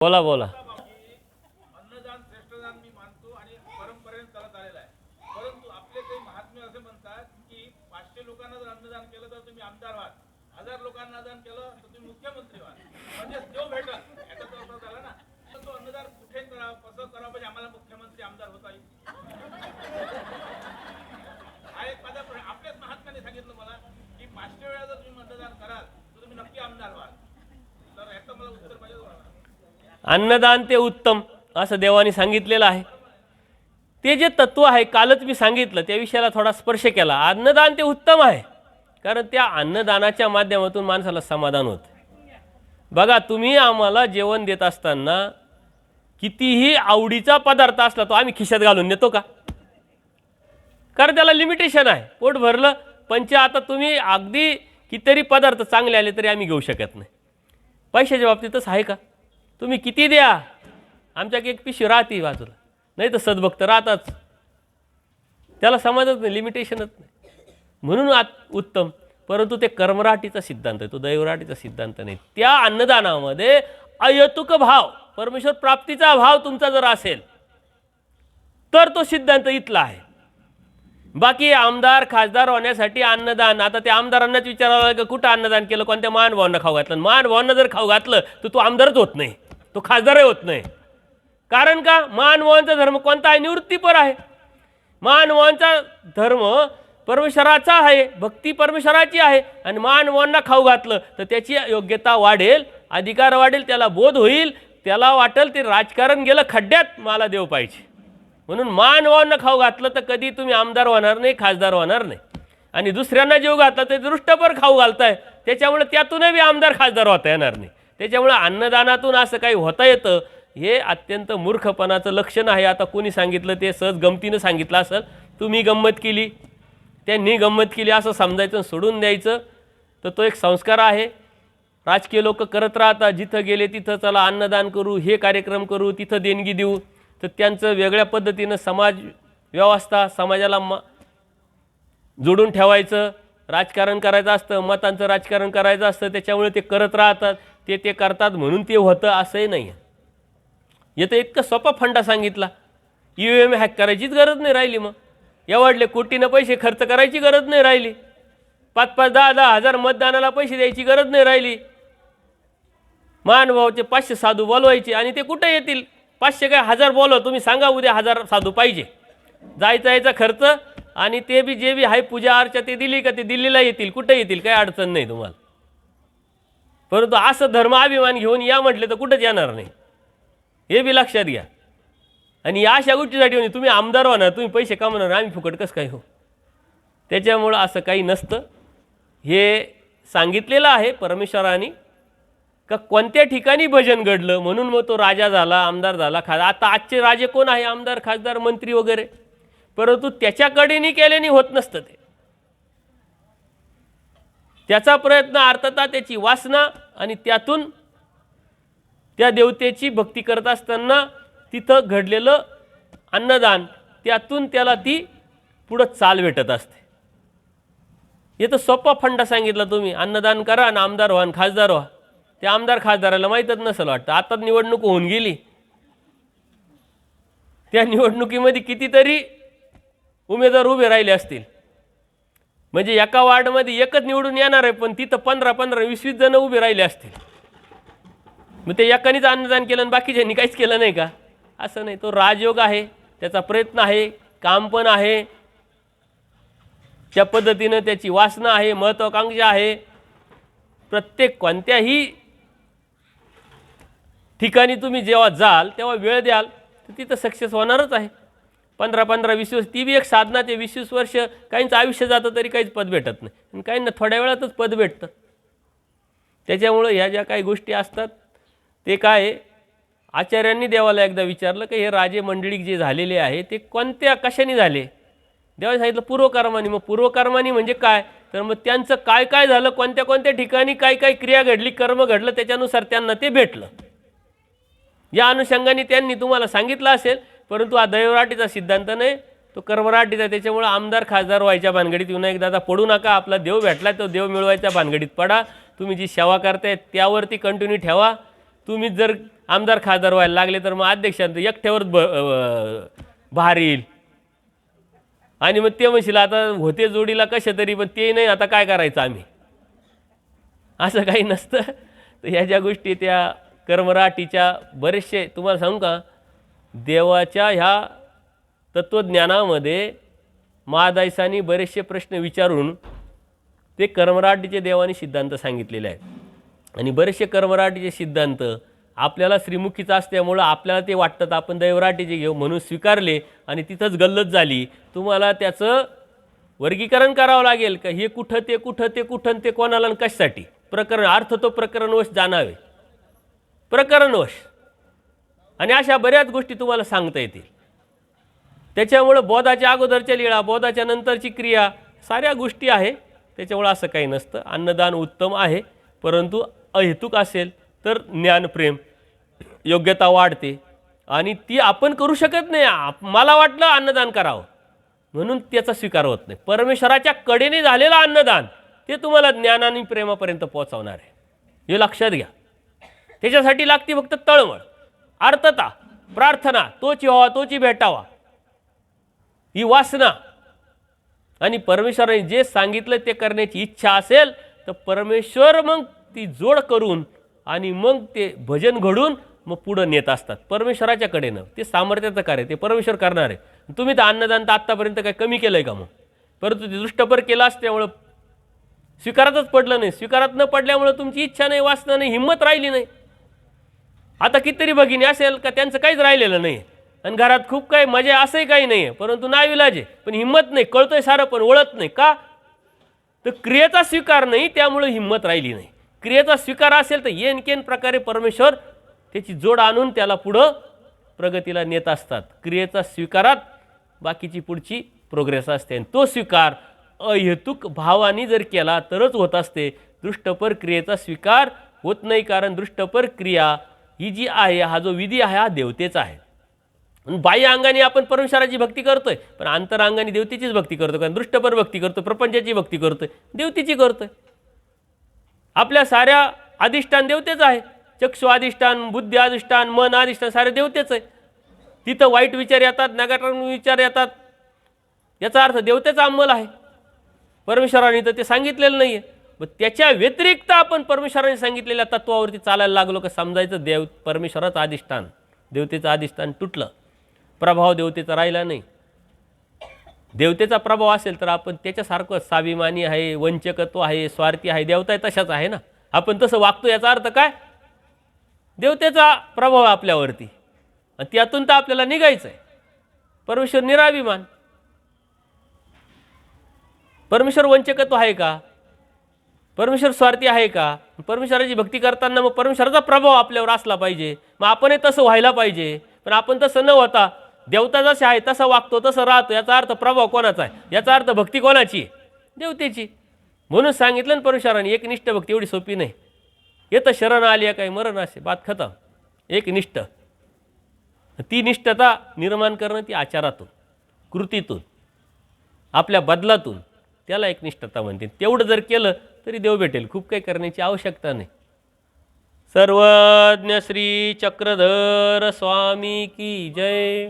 बोला बोला. अन्नदान श्रेष्ठदान मी मानतो आणि परंपरेने चालत आलेला आहे. परंतु आपले काही महात्मे असे म्हणतात की 500 लोकांना जर अन्नदान केलं तर तुम्ही आमदार व्हाल, 1000 लोकांना अन्नदान केलं तर तुम्ही मुख्यमंत्री व्हाल. म्हणजे जो भेटल याचा तो अर्थ झाला ना. तो अन्नदान कुठे करावं, कसं करावं, म्हणजे आम्हाला मुख्यमंत्री आमदार होता येईल. हा एक माझा आपल्याच महात्म्याने सांगितलं मला की 500 वेळा जर तुम्ही अन्नदान कराल तर तुम्ही नक्की आमदार व्हाल. तर याचं मला उत्तर पाहिजे. अन्नदान ते उत्तम असं देवाने सांगितलेलं आहे. ते जे तत्व आहे कालच मी सांगितलं, त्या विषयाला थोडा स्पर्श केला. अन्नदान ते उत्तम आहे, कारण त्या अन्नदानाच्या माध्यमातून माणसाला समाधान होतं. बघा, तुम्ही आम्हाला जेवण देत असताना कितीही आवडीचा पदार्थ असला तो आम्ही खिशात घालून नेतो का? कारण त्याला लिमिटेशन आहे. पोट भरलं पंच, आता तुम्ही अगदी कितीतरी पदार्थ चांगले आले तरी आम्ही घेऊ शकत नाही. पैशाच्या बाबतीतच आहे का? तुम्ही किती द्या, आमच्या एक पिशवी राहते बाजूला, नाही तर सद्भक्त राहताच. त्याला समजत नाही, लिमिटेशनच नाही. म्हणून उत्तम. परंतु ते कर्मराटीचा सिद्धांत आहे, तो दैवराटीचा सिद्धांत नाही. त्या अन्नदानामध्ये अयतुक भाव, परमेश्वर प्राप्तीचा भाव तुमचा जर असेल तर तो सिद्धांत इथला आहे. बाकी आमदार खासदार होण्यासाठी अन्नदान, आता त्या आमदारांनाच विचारावं लागेल कुठं अन्नदान केलं, कोणत्या महानुभावांना खाऊ घातलं. महानुभावांना जर खाऊ घातलं तर तो आमदारच होत नाही, तो खासदारही होत नाही. कारण का? महानुभावांचा धर्म कोणता आहे? निवृत्तीपर आहे. महानुभावांचा धर्म परमेश्वराचा आहे, भक्ती परमेश्वराची आहे. आणि महानुभावांना खाऊ घातलं तर त्याची योग्यता वाढेल, अधिकार वाढेल, त्याला बोध होईल, त्याला वाटेल ते राजकारण गेलं खड्ड्यात, मला देव पाहिजे. म्हणून मानवांना खाऊ घातलं तर कधी तुम्ही आमदार होणार नाही, खासदार होणार नाही. आणि दुसऱ्यांना जीव घातला ते दृष्टपर खाऊ घालताय, त्याच्यामुळे त्यातूनही आमदार खासदार होता येणार नाही. त्याच्यामुळे अन्नदानातून असं काही होता येतं, हे अत्यंत मूर्खपणाचं लक्षण आहे. आता कोणी सांगितलं ते सहज गमतीनं सांगितलं असेल, तुम्ही गंमत केली, त्यांनी गंमत केली असं समजायचं, सोडून द्यायचं. तर तो एक संस्कार आहे. राजकीय लोक करत राहतात, जिथं गेले तिथं चला अन्नदान करू, हे कार्यक्रम करू, तिथं देणगी देऊ. तर त्यांचं वेगळ्या पद्धतीनं समाज व्यवस्था, समाजाला जोडून ठेवायचं, राजकारण करायचं असतं, मतांचं राजकारण करायचं असतं. त्याच्यामुळे ते करत राहतात, ते करतात म्हणून ते होतं असंही नाही. येतं इतकं सोपा फंडा सांगितला. EVM हॅक करायचीच गरज नाही राहिली. मग एवढले कोटीनं पैसे खर्च करायची गरज नाही राहिली. 5-5, 10-10 हजार मतदानाला पैसे द्यायची गरज नाही राहिली. महानुभावाचे 500 साधू बोलवायचे आणि ते कुठे येतील? 500 काय 1000 बोलवा, तुम्ही सांगा उद्या 1000 साधू पाहिजे. जायचा यायचा खर्च आणि ते बी जे बी आहे पूजा अर्चा ते दिली का ते दिल्लीला येतील, कुठे येतील, काही अडचण नाही तुम्हाला. परंतु असं धर्माभिमान घेऊन या म्हटले तर कुठंच येणार नाही, हे बी लक्षात घ्या. आणि या अशा गोष्टीसाठी म्हणजे तुम्ही आमदार होणार, तुम्ही पैसे कमवणार, आम्ही फुकट कसं काय हो? त्याच्यामुळं असं काही नसतं. हे सांगितलेलं आहे परमेश्वराने का कोणत्या ठिकाणी भजन घडलं म्हणून मग तो राजा झाला, आमदार झाला, आता आजचे राजे कोण आहे? आमदार खासदार मंत्री वगैरे. परंतु त्याच्याकडेनी केल्याने होत नसतं ते. त्याचा प्रयत्न, अर्थता, त्याची वासना आणि त्यातून त्या देवतेची भक्ती करत असताना तिथं घडलेलं अन्नदान, त्यातून त्याला ती पुढं चाल भेटत असते. हे तर सोपा फंडा सांगितला तुम्ही, अन्नदान करा आणि आमदार व्हा आणि खासदार व्हा. त्या आमदार खासदाराला माहीतच नसेल वाटतं. आता निवडणूक होऊन गेली, त्या निवडणुकीमध्ये कितीतरी उमेदवार उभे राहिले असतील. म्हणजे एका वार्डमध्ये एकच निवडून येणार आहे, पण तिथं 15-15, 20-20 जण उभे राहिले असतील. मग ते एकानेच अन्नदान केलं आणि बाकीच्यांनी काहीच केलं नाही का? असं नाही. तो राजयोग आहे, त्याचा प्रयत्न आहे, काम पण आहे, त्या पद्धतीनं त्याची वासना आहे, महत्त्वाकांक्षा आहे. प्रत्येक कोणत्याही ठिकाणी तुम्ही जेव्हा जाल तेव्हा वेळ द्याल तर तिथं सक्सेस होणारच आहे. 15-15, 20 वर्ष ती बी एक साधना. ते 20-20 वर्ष काहींचं आयुष्य जातं तरी काहीच पद भेटत नाही, आणि काहींना थोड्या वेळातच पद भेटतं. त्याच्यामुळं ह्या ज्या काही गोष्टी असतात ते काय, आचार्यांनी देवाला एकदा विचारलं की हे राजे मंडळी जे झालेले आहे ते कोणत्या कशाने झाले? देवाने सांगितलं पूर्वकर्मानी. मग पूर्वकर्मानी म्हणजे काय? तर मग त्यांचं काय काय झालं, कोणत्या कोणत्या ठिकाणी काय काय क्रिया घडली, कर्म घडलं, त्याच्यानुसार त्यांना ते भेटलं. या अनुषंगाने त्यांनी तुम्हाला सांगितलं असेल. परंतु हा दैवराटीचा सिद्धांत नाही, तो कर्मराटीचा. त्याच्यामुळे आमदार खासदार व्हायच्या भानगडीत येऊ नये. एकदा पडू नका. आपला देव भेटला तो देव मिळवायच्या भानगडीत पडा. तुम्ही जी सेवा करताय त्यावरती कंटिन्यू ठेवा. तुम्ही जर आमदार खासदार व्हायला लागले तर मग अध्यक्षांत एकट्यावर भार येईल आणि मग ते म्हणशील आता होते जोडीला कशा तरी, पण ते नाही आता काय करायचं आम्ही, असं काही नसतं. तर ह्या ज्या गोष्टी त्या कर्मराटीच्या बरेचसे तुम्हाला सांगू का, देवाच्या ह्या तत्त्वज्ञानामध्ये महादायसांनी बरेचसे प्रश्न विचारून ते कर्मराटीचे देवाने सिद्धांत सांगितलेले आहेत. आणि बरेचसे कर्मराटीचे सिद्धांत आपल्याला श्रीमुखीचा असल्यामुळं आपल्याला ते वाटतं आपण दैवराटीचे घेऊ म्हणून स्वीकारले आणि तिथंच गल्लत झाली. तुम्हाला त्याचं वर्गीकरण करावं लागेल का हे कुठं ते कुठं ते कुठं ते कोणाला आणि कशासाठी. प्रकरण अर्थ तो प्रकरणवश जाणावे, प्रकरणवश. आणि अशा बऱ्याच गोष्टी तुम्हाला सांगता येतील. त्याच्यामुळं बोधाच्या अगोदरच्या लीळा, बोधाच्या नंतरची क्रिया, साऱ्या गोष्टी आहे. त्याच्यामुळं असं काही नसतं. अन्नदान उत्तम आहे, परंतु अहेतुक असेल तर ज्ञानप्रेम योग्यता वाढते आणि ती आपण करू शकत नाही. मला वाटलं अन्नदान करावं म्हणून त्याचा स्वीकार होत नाही. परमेश्वराच्या कडेने झालेलं अन्नदान ते तुम्हाला ज्ञान आणि प्रेमापर्यंत पोहोचवणार आहे, हे लक्षात घ्या. त्याच्यासाठी लागते फक्त तळमळ, आर्तता, प्रार्थना, तोची व्हावा तोची भेटावा, ही वासना. आणि परमेश्वराने जे सांगितलं ते करण्याची इच्छा असेल तर परमेश्वर मग ती जोड करून आणि मग ते भजन घडून मग पुढं नेत असतात परमेश्वराच्या कडेनं. ते सामर्थ्याचं कार्य ते परमेश्वर करणार आहे. तुम्ही तर अन्नदान तर आत्तापर्यंत काय कमी केलं आहे का मग? परंतु ते दृष्टपर केलं असल्यामुळं स्वीकारातच पडलं नाही. स्वीकारात न पडल्यामुळं तुमची इच्छा नाही, वासना नाही, हिंमत राहिली नाही. आता कितीतरी भगिनी असेल का त्यांचं काहीच राहिलेलं नाही आणि घरात खूप काही मजा असंही काही नाही आहे, परंतु नाईलाज आहे. पण हिंमत नाही, कळतोय सारं पण वळत नाही का? तर क्रियेचा स्वीकार नाही, त्यामुळं हिंमत राहिली नाही. क्रियेचा स्वीकार असेल तर येनकेन प्रकारे परमेश्वर त्याची जोड आणून त्याला पुढं प्रगतीला नेत असतात. क्रियेचा स्वीकारात बाकीची पुढची प्रोग्रेस असते आणि तो स्वीकार अहेतुक भावाने जर केला तरच होत असते. दृष्टपर क्रियेचा स्वीकार होत नाही, कारण दृष्टपर क्रिया ही जी आहे, हा जो विधी आहे हा देवतेचा आहे. बाह्य अंगाने आपण परमेश्वराची भक्ती करतोय, पण अंतरांगाने देवतेचीच भक्ती करतो. कारण दृष्टपर भक्ती करतो, प्रपंचाची भक्ती करतोय, देवतेची करतोय. आपल्या साऱ्या अधिष्ठान देवतेच आहे. चक्षु अधिष्ठान, बुद्धी अधिष्ठान, मन अधिष्ठान सारे देवतेच आहे. तिथं वाईट विचार येतात, नकारात्मक विचार येतात, याचा अर्थ देवतेचा अंमल आहे. परमेश्वराने तर ते सांगितलेलं नाही आहे. मग त्याच्या व्यतिरिक्त आपण परमेश्वराने सांगितलेल्या तत्वावरती चालायला लागलो का समजायचं देव परमेश्वराचं अधिष्ठान, देवतेचं अधिष्ठान तुटलं, प्रभाव देवतेचा राहिला नाही. देवतेचा प्रभाव असेल तर आपण त्याच्यासारखं स्वाभिमानी आहे, वंचकत्व आहे, स्वार्थी आहे. देवता तशाच आहे ना. आपण तसं वागतो याचा अर्थ काय? देवतेचा प्रभाव आपल्यावरती आणि त्यातून तर आपल्याला निघायचं आहे. परमेश्वर निराभिमान. परमेश्वर वंचकत्व आहे का? परमेश्वर स्वार्थी आहे का? परमेश्वराची भक्ती करताना मग परमेश्वराचा प्रभाव आपल्यावर असला पाहिजे. मग आपणही तसं व्हायला पाहिजे. पण आपण तसं न होता देवता जसा आहे तसा वागतो, तसं राहतो, याचा अर्थ प्रभाव कोणाचा आहे? याचा अर्थ भक्ती कोणाची? देवतेची. म्हणून सांगितलं ना परमेश्वराने, एकनिष्ठ भक्ती एवढी सोपी नाही. येतं शरण आली आहे काही मरण असे बात खतम. एकनिष्ठ, ती निष्ठता निर्माण करणं ती आचारातून, कृतीतून, आपल्या बदलातून, त्याला एकनिष्ठता म्हणते. तेवढं जर केलं तरी देव भेटेल. खूप काही करण्याची आवश्यकता नाही. सर्वज्ञ श्री चक्रधर स्वामी की जय.